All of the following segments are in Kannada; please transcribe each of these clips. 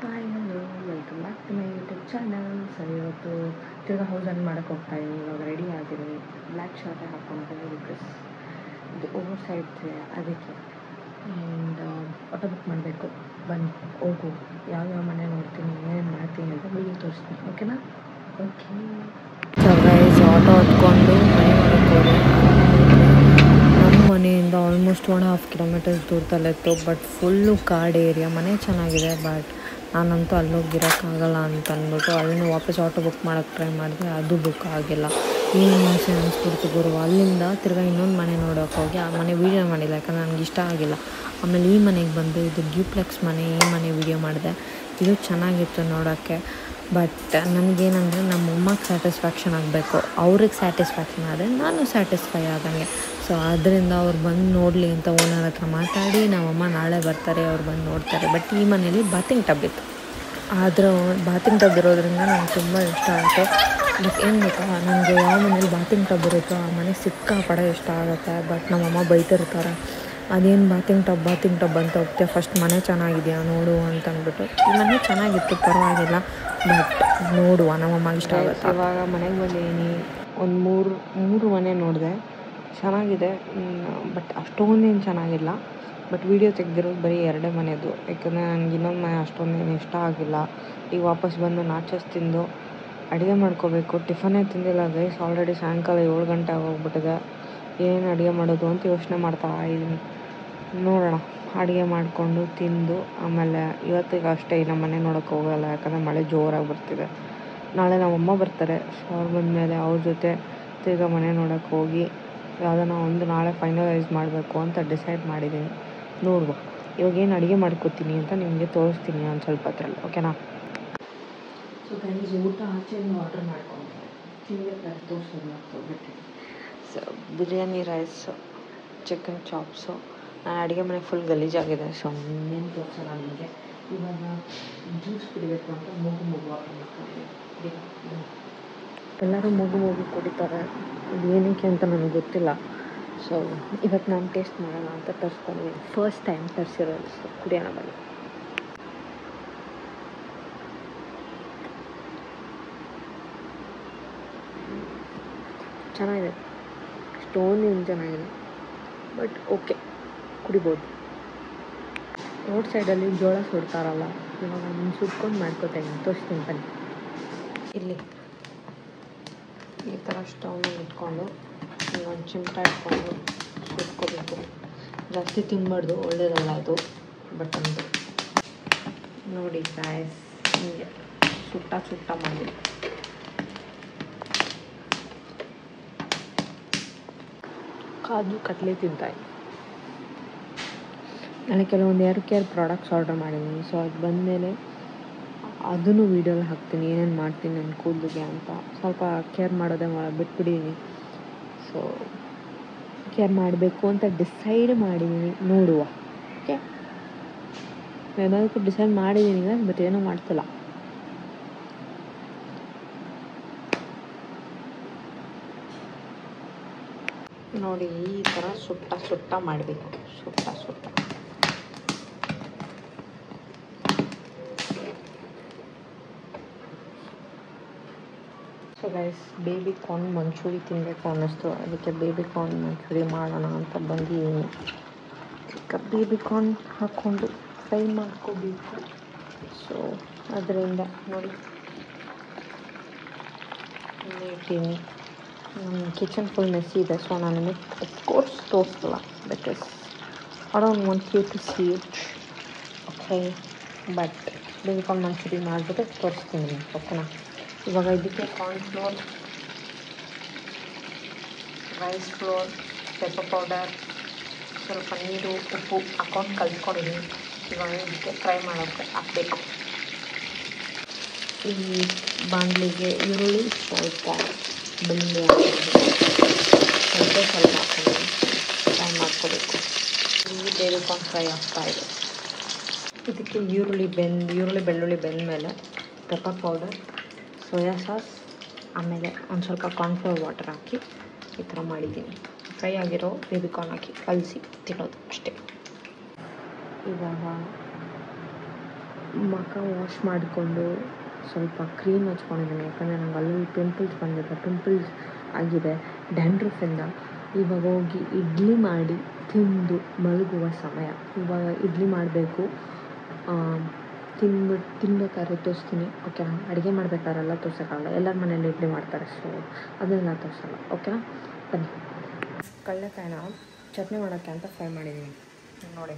Hi hello welcome back to my YouTube channel. So ಇವತ್ತು ತಿರ್ಗಾ ಹೌಸ್ ರನ್ ಮಾಡೋಕ್ಕೆ ಹೋಗ್ತಾಯಿದ್ದೀನಿ. ಇವಾಗ ರೆಡಿ ಆಗಿದ್ದೀನಿ, ಬ್ಲ್ಯಾಕ್ ಶರ್ಟೇ ಹಾಕ್ಕೊಂಡಿದ್ದೀನಿ ಬಿಕಾಸ್ ಇದು ಓವರ್ ಸೈಡ್ ಅದಕ್ಕೆ. ಆ್ಯಂಡ್ ಆಟೋ ಬುಕ್ ಮಾಡಬೇಕು. ಬನ್ನಿ ಹೋಗು, ಯಾವ್ಯಾವ ಮನೆ ನೋಡ್ತೀನಿ, ಏನೇನು ಮಾಡ್ತೀನಿ ಅಂತ ವೀಡಿಯೋ ತೋರಿಸ್ತೀನಿ, ಓಕೆನಾ? ಓಕೆ. ಸೊ ಗೈಸ್, ಆಟೋ ಹೊತ್ಕೊಂಡು ಮನೆ ನೋಡೋಕ್ಕೆ ಹೋದೆ. ನಮ್ಮ ಮನೆಯಿಂದ ಆಲ್ಮೋಸ್ಟ್ 1.5 ಕಿಲೋಮೀಟರ್ಸ್ ದೂರದಲ್ಲಿತ್ತು. ಬಟ್ ಫುಲ್ಲು ಕಾಡು ಏರಿಯಾ. ಮನೆ ಚೆನ್ನಾಗಿದೆ, ಬಟ್ ನಾನಂತೂ ಅಲ್ಲೋಗಿರೋಕ್ಕಾಗಲ್ಲ ಅಂತ ಅಂದ್ಬಿಟ್ಟು ಅಲ್ಲಿಂದ ವಾಪಸ್ ಆಟೋ ಬುಕ್ ಮಾಡೋಕ್ಕೆ ಟ್ರೈ ಮಾಡಿದೆ. ಅದು ಬುಕ್ ಆಗಿಲ್ಲ. ಏನು ಹಿಂಸೆ ಅನಿಸ್ಬಿಡ್ತು ಗುರು. ಅಲ್ಲಿಂದ ತಿರ್ಗಾ ಇನ್ನೊಂದು ಮನೆ ನೋಡೋಕೆ ಹೋಗಿ ಆ ಮನೆ ವೀಡಿಯೋ ಮಾಡಿಲ್ಲ, ಯಾಕಂದರೆ ನನಗೆ ಇಷ್ಟ ಆಗಿಲ್ಲ. ಆಮೇಲೆ ಈ ಮನೆಗೆ ಬಂದು ಇದು ಡ್ಯೂಪ್ಲೆಕ್ಸ್ ಮನೆ, ಈ ಮನೆ ವೀಡಿಯೋ ಮಾಡಿದೆ. ಇದು ಚೆನ್ನಾಗಿತ್ತು ನೋಡೋಕ್ಕೆ. ಬಟ್ ನನಗೇನಂದರೆ ನಮ್ಮಮ್ಮಗೆ ಸ್ಯಾಟಿಸ್ಫ್ಯಾಕ್ಷನ್ ಆಗಬೇಕು, ಅವ್ರಿಗೆ ಸ್ಯಾಟಿಸ್ಫ್ಯಾಕ್ಷನ್ ಆದರೆ ನಾನು ಸ್ಯಾಟಿಸ್ಫೈ ಆದಂಗೆ. ಸೊ ಅದರಿಂದ ಅವ್ರು ಬಂದು ನೋಡಲಿ ಅಂತ ಓನರ್ ಹತ್ರ ಮಾತಾಡಿ ನಮ್ಮಮ್ಮ ನಾಳೆ ಬರ್ತಾರೆ, ಅವ್ರು ಬಂದು ನೋಡ್ತಾರೆ. ಬಟ್ ಈ ಮನೇಲಿ ಬಾತಿಂಗ್ ಟಬ್ ಇತ್ತು. ಆದರೂ ಬಾತಿಂಗ್ ಟಬ್ ಇರೋದ್ರಿಂದ ನನಗೆ ತುಂಬ ಇಷ್ಟ ಆಯಿತು. ಬಟ್ ಏನು ಗೊತ್ತಾ, ನನಗೆ ಯಾವ ಮನೇಲಿ ಬಾತಿಂಗ್ ಟಬ್ ಇರುತ್ತೋ ಆ ಮನೆ ಸಿಕ್ಕಾಪಡೆ ಇಷ್ಟ ಆಗುತ್ತೆ. ಬಟ್ ನಮ್ಮಮ್ಮ ಬೈತಿರ್ತಾರೆ, ಅದೇನು ಬಾತಿಂಗ್ ಟಬ್ ಅಂತ ಹೋಗ್ತೀಯ, ಫಸ್ಟ್ ಮನೆ ಚೆನ್ನಾಗಿದೆಯಾ ನೋಡು ಅಂತ ಅಂದ್ಬಿಟ್ಟು. ಈ ಮನೆ ಚೆನ್ನಾಗಿತ್ತು, ಪರವಾಗಿಲ್ಲ. ಬಟ್ ನೋಡುವ, ನಮ್ಮಮ್ಮಗೆ ಇಷ್ಟ ಆಗುತ್ತೆ. ಇವಾಗ ಮನೆಗೆ ಬಂದಿದ್ದೀನಿ. ಒಂದು ಮೂರು ಮನೆ ನೋಡಿದೆ, ಚೆನ್ನಾಗಿದೆ. ಬಟ್ ಅಷ್ಟೊಂದೇನು ಚೆನ್ನಾಗಿಲ್ಲ. ಬಟ್ ವೀಡಿಯೋ ತೆಗೆದಿರೋದು ಬರೀ 2 ಮನೆದು, ಯಾಕಂದರೆ ನನಗೆ ಇನ್ನೊಂದು ಮನೆ ಅಷ್ಟೊಂದೇನು ಇಷ್ಟ ಆಗಿಲ್ಲ. ಈಗ ವಾಪಸ್ ಬಂದು ನಾಚಸ್ ತಿಂದು ಅಡುಗೆ ಮಾಡ್ಕೋಬೇಕು. ಟಿಫನೇ ತಿಂದಿಲ್ಲ ಗೈಸ್, ಆಲ್ರೆಡಿ ಸಾಯಂಕಾಲ 7 ಗಂಟೆ ಆಗೋಗ್ಬಿಟ್ಟಿದೆ. ಏನು ಅಡುಗೆ ಮಾಡೋದು ಅಂತ ಯೋಚನೆ ಮಾಡ್ತಾ ಇದ್ದೀನಿ. ನೋಡೋಣ, ಅಡುಗೆ ಮಾಡಿಕೊಂಡು ತಿಂದು ಆಮೇಲೆ ಇವತ್ತಿಗೆ ಅಷ್ಟೇ ನಮ್ಮ ಮನೆ ನೋಡೋಕ್ಕೆ ಹೋಗಲ್ಲ, ಯಾಕಂದರೆ ಮಳೆ ಜೋರಾಗಿ ಬರ್ತಿದೆ. ನಾಳೆ ನಮ್ಮಮ್ಮ ಬರ್ತಾರೆ. ಸೊ ಅವ್ರು ಬಂದಮೇಲೆ ಅವ್ರ ಜೊತೆ ತಿರ್ಗಾ ಮನೆ ನೋಡೋಕ್ಕೆ ಹೋಗಿ ಯಾವುದನ್ನ ಒಂದು ನಾಳೆ ಫೈನಲೈಸ್ ಮಾಡಬೇಕು ಅಂತ ಡಿಸೈಡ್ ಮಾಡಿದ್ದೀನಿ. ನೋಡುವ, ಇವಾಗೇನು ಅಡುಗೆ ಮಾಡ್ಕೋತೀನಿ ಅಂತ ನಿಮಗೆ ತೋರಿಸ್ತೀನಿ ಒಂದು ಸ್ವಲ್ಪ ಹೊತ್ತರಲ್ಲಿ, ಓಕೆನಾ? ಸೊ ಗೈಸ್, ಊಟ ಆಚೆಯಿಂದ ಆರ್ಡ್ರ್ ಮಾಡ್ಕೊತೀನಿ, ತಿನ್ಬೇಕಾದ್ರೆ ತೋರಿಸೋದು ಮರ್ತೋಗ್ಬಿಟ್ಟು. So biryani rice, chicken chops. ನಾನು ಅಡುಗೆ ಮನೆ ಫುಲ್ ಗಲೀಜಾಗಿದೆ, ಸೊ ಇನ್ನೇನು ತೋರಿಸೋಲ್ಲ ನಿಮಗೆ. ಇವಾಗ ಜ್ಯೂಸ್ ಕುಡಿಬೇಕು ಅಂತ ಮೂಗು ಆರ್ಡ್ರ್ ಮಾಡ್ಕೊಂಡಿದ್ದೀನಿ. ಎಲ್ಲರೂ ಮೂಗು ಕುಡಿತಾರೆ, ಅದು ಏನಕ್ಕೆ ಅಂತ ನನಗೆ ಗೊತ್ತಿಲ್ಲ. ಸೊ ಇವತ್ತು ನಾನು ಟೇಸ್ಟ್ ಮಾಡೋಣ ಅಂತ ತರಿಸ್ಕೊಂಡಿದ್ದೀನಿ. ಫಸ್ಟ್ ಟೈಮ್ ತರಿಸಿರೋದು. ಸೊ ಕುಡಿಯೋಣ ಬನ್ನಿ. ಚೆನ್ನಾಗಿದೆ, ಅಷ್ಟೊಂದೇನು ಚೆನ್ನಾಗಿದೆ, ಬಟ್ ಓಕೆ, ಕುಡಿಬೋದು. ರೋಡ್ ಸೈಡಲ್ಲಿ ಜೋಳ ಸುಡ್ತಾರಲ್ಲ, ಇವಾಗ ನಾನು ಸುಟ್ಕೊಂಡು ಮಾಡ್ಕೋತೀನಿ, ತೋರಿಸ್ತೀನಿ ಬನ್ನಿ. ಇಲ್ಲಿ ಈ ಥರ ಸ್ಟವ್ ಇಟ್ಕೊಂಡು ಒಂದು ಚಿಮಟ ಇಟ್ಕೊಂಡು ಸುಟ್ಕೋಬೇಕು. ಜಾಸ್ತಿ ತಿನ್ನಬಾರ್ದು, ಒಳ್ಳೆಯದಲ್ಲ ಅದು. ಬಟ್ ಒಂದು ನೋಡಿ ಗಾಯ್ಸ್, ಹೀಗೆ ಸುಟ್ಟ ಮಾಡಿ ಕಾಜು ಕಟ್ಲಿ ತಿಂತಾಯಿ. ನಾನು ಕೆಲವೊಂದು ಹೇರ್ ಕೇರ್ ಪ್ರಾಡಕ್ಟ್ಸ್ ಆರ್ಡರ್ ಮಾಡಿದ್ದೀನಿ. ಸೊ ಅದು ಬಂದಮೇಲೆ ಅದನ್ನು ವೀಡಿಯೋಲಿ ಹಾಕ್ತೀನಿ, ಏನೇನು ಮಾಡ್ತೀನಿ ನನ್ನ ಕೂದಲಿಗೆ ಅಂತ. ಸ್ವಲ್ಪ ಕೇರ್ ಮಾಡೋದೇ ಬಿಟ್ಬಿಟ್ಟಿದ್ದೀನಿ. ಸೊ ಕೇರ್ ಮಾಡಬೇಕು ಅಂತ ಡಿಸೈಡ್ ಮಾಡಿದ್ದೀನಿ, ನೋಡುವ. ಓಕೆ, ಎಲ್ಲದಕ್ಕೂ ಡಿಸೈಡ್ ಮಾಡಿದ್ದೀನಿ, ಬಟ್ ಏನೂ ಮಾಡ್ತಿಲ್ಲ. ನೋಡಿ, ಈ ಥರ ಸುಟ್ಟ ಮಾಡಬೇಕು, ಸುಟ್ಟ. So guys, baby corn manchurian ತಿನ್ನಬೇಕು ಅನ್ನಿಸ್ತು, ಅದಕ್ಕೆ ಬೇಬಿ ಕಾರ್ನ್ ಮಂಚೂರಿ ಮಾಡೋಣ ಅಂತ ಬಂದಿದ್ದೀನಿ. ಈಗ ಬೇಬಿ ಕಾರ್ನ್ ಹಾಕ್ಕೊಂಡು ಫ್ರೈ ಮಾಡ್ಕೋಬೇಕು. ಸೊ ಅದರಿಂದ ನೋಡಿ ಇಟ್ಟಿದ್ದೀನಿ. ಕಿಚನ್ ಫುಲ್ ಮೆಸ್ಸಿ ಇದೆ. ಸೊ ನಾನು ನಿಮಗೆ ಅಫ್ಕೋರ್ಸ್ ತೋರಿಸಲ್ಲ, because I don't want you to see it, okay? But baby corn manchurian ಮಾಡಿಬಿಟ್ಟು ತೋರಿಸ್ತೀನಿ ನಿಮಗೆ, ಓಕೆನಾ? ಇವಾಗ ಇದಕ್ಕೆ cornflour, rice flour, pepper powder, ಸ್ವಲ್ಪ ನೀರು, ಉಪ್ಪು ಹಾಕೊಂಡು ಕಲಿಸ್ಕೊಂಡಿದ್ದೀನಿ. ಇವಾಗ ಇದಕ್ಕೆ ಫ್ರೈ ಮಾಡೋಕ್ಕೆ ಹಾಕಬೇಕು. ಈ ಬಾಣಲಿಗೆ ಈರುಳ್ಳಿ, ಸ್ವಲ್ಪ ಬೆಳ್ಳುಳ್ಳಿ ಹಾಕ್ಕೊಂಡು ಸ್ವಲ್ಪ ಹಾಕೊಂಡು ಫ್ರೈ ಮಾಡ್ಕೋಬೇಕು. ಇಲ್ಲಿ ಬೇಬಿ ಕಾರ್ನ್ ಫ್ರೈ ಆಗ್ತಾಯಿದೆ. ಇದಕ್ಕೆ ಈರುಳ್ಳಿ ಬೆಳ್ಳುಳ್ಳಿ ಬೆಂದಮೇಲೆ ಪೆಪ್ಪರ್ ಪೌಡರ್, ಸೋಯಾ ಸಾಸ್, ಆಮೇಲೆ ಒಂದು ಸ್ವಲ್ಪ ಕಾರ್ನ್ಫ್ಲೋರ್ ವಾಟರ್ ಹಾಕಿ ಈ ಥರ ಮಾಡಿದ್ದೀನಿ. ಫ್ರೈ ಆಗಿರೋ ಬೇಬಿ ಕಾರ್ನ್ ಹಾಕಿ ಕಲಸಿ ತಿನ್ನೋದು ಅಷ್ಟೇ. ಇವಾಗ ಮುಖ ವಾಶ್ ಮಾಡಿಕೊಂಡು ಸ್ವಲ್ಪ ಕ್ರೀಮ್ ಹಚ್ಕೊಂಡಿದ್ದೀನಿ, ಯಾಕಂದರೆ ನಂಗೆ ಅಲ್ಲಿ ಪಿಂಪಲ್ಸ್ ಆಗಿದೆ ಡ್ಯಾಂಡ್ರಫಿಂದ. ಇವಾಗ ಹೋಗಿ ಇಡ್ಲಿ ಮಾಡಿ ತಿಂದು ಮಲಗುವ ಸಮಯ. ಇವಾಗ ಇಡ್ಲಿ ಮಾಡಬೇಕು, ತಿನ್ಬೇಕಾದ್ರೆ ತೋರಿಸ್ತೀನಿ, ಓಕೆನಾ? ಅಡುಗೆ ಮಾಡಬೇಕಾದ್ರೆಲ್ಲ ತೋರ್ಸೋಕ್ಕಾಗಲ್ಲ, ಎಲ್ಲರ ಮನೇಲಿ ಇಡ್ಲಿ ಮಾಡ್ತಾರೆ, ಸೊ ಅದನ್ನು ತೋರಿಸಲ್ಲ, ಓಕೆನಾ? ಬನ್ನಿ. ಕಡಲೆಕಾಯಿನ ಚಟ್ನಿ ಮಾಡೋಕ್ಕೆ ಅಂತ ಫ್ರೈ ಮಾಡಿದ್ದೀನಿ ನೋಡಿ,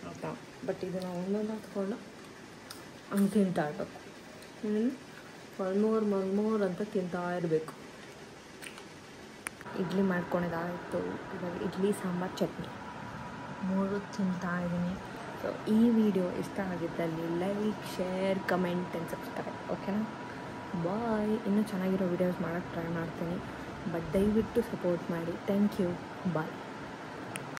ಆಯಿತಾ? ಬಟ್ ಇದನ್ನು ಒಂದೊಂದು ಹತ್ಕೊಂಡು ಹಂಗೆ ತಿಂತಾ ಇರಬೇಕು, ಮಲ್ಮೂರು ಅಂತ ತಿಂತಾ ಇರಬೇಕು. ಇಡ್ಲಿ ಮಾಡ್ಕೊಂಡಿದ್ದಾಯಿತು. ಇವಾಗ ಇಡ್ಲಿ ಸಾಂಬಾರು ಚಟ್ನಿ 3 ತಿಂತಾ ಇದ್ದೀನಿ. ಸೊ ಈ ವಿಡಿಯೋ ಇಷ್ಟ ಆಗಿದ್ದಲ್ಲಿ like, share, comment and subscribe, ಓಕೆನಾ? ಬಾಯ್. ಇನ್ನೂ ಚೆನ್ನಾಗಿರೋ ವೀಡಿಯೋಸ್ ಮಾಡೋಕ್ಕೆ ಟ್ರೈ ಮಾಡ್ತೀನಿ, ಬಟ್ ದಯವಿಟ್ಟು ಸಪೋರ್ಟ್ ಮಾಡಿ. Thank you. ಬಾಯ್.